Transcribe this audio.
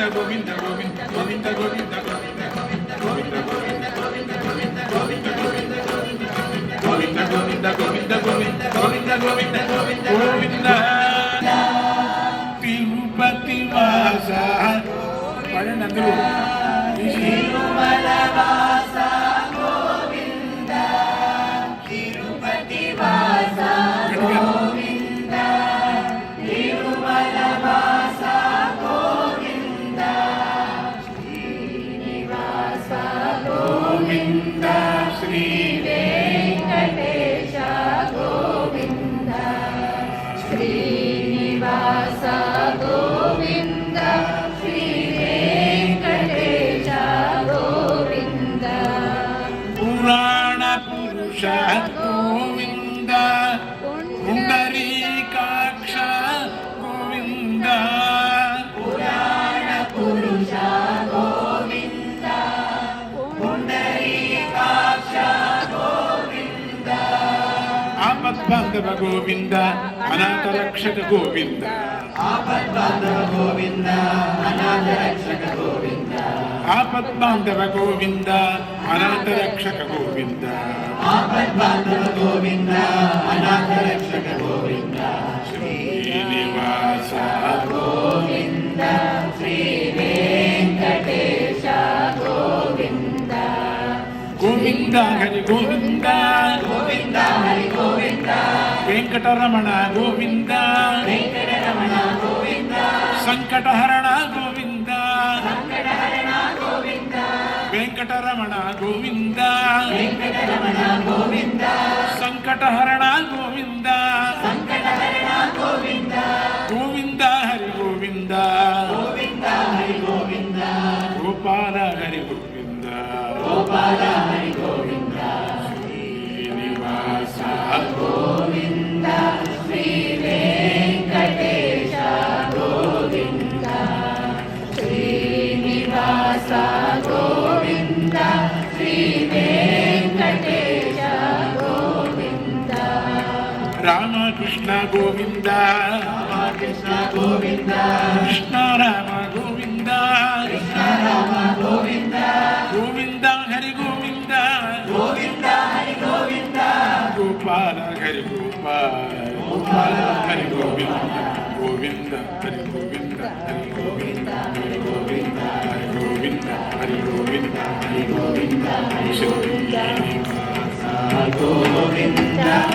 గోవింద గోవింద గోవింద గోవింద గోవింద గోవింద గోవింద గోవింద గోవింద గోవింద గోవింద గోవింద గోవింద గోవింద గోవింద గోవింద గోవింద గోవింద తిరుపతి వాస పడండి అందరూ తిరుమల వాస గోవింద తిరుపతి వాస గోవింద తిరుమల వాస గోవింద శ్రీనివాస గోవింద శ్రీ వెంకటేశ గోవింద శ్రీనివాస గోవింద శ్రీ వెంకటేశ గోవింద పురాణ పురుష గోవింద పుండరీకాక్ష గోవింద పురాణ పురుష గోవింద పుండరీకాక్ష గోవింద ఆపద్బాంధవ గోవింద అనాథ రక్షక గోవింద ఆపద్బాంధవ గోవింద అనాథ రక్షక గోవింద ఆపద్బాంధవ గోవింద అనాథ రక్షక గోవింద ఆపద్బాంధవ గోవింద అనాథ రక్షక గోవింద శ్రీనివాస గోవింద శ్రీ వెంకటేశ గోవింద గోవింద హరి గోవింద గోవింద హరి గోవింద వెంకటరమణ గోవింద వెంకటరమణ గోవింద సంకటహరణ గోవింద వెంకటహరణ గోవింద వెంకటరమణ గోవింద వెంకటరమణ గోవింద సంకటహరణ గోవింద వెంకటహరణ గోవింద గోవింద హరి గోవింద గోవింద హరి గోవింద గోపాల హరి గోవింద గోపాల హరి గోవింద శ్రీనివాస గోవింద శ్రీ వెంకటేశ గోవింద శ్రీనివాస గోవింద శ్రీ వెంకటేశ గోవింద రామకృష్ణ గోవింద రామకృష్ణ గోవింద కృష్ణ రామ గోవింద కృష్ణ రామ గోవింద గోవింద హరి గోవింద గోవింద హరి గోవింద గోపాల హరి గోపాల గోపాల హరి గోవింద గోవింద హరి గోవింద హరి గోవింద హరి గోవింద హరి గోవింద హరి గోవింద హరి గోవింద హరి గోవింద గోవింద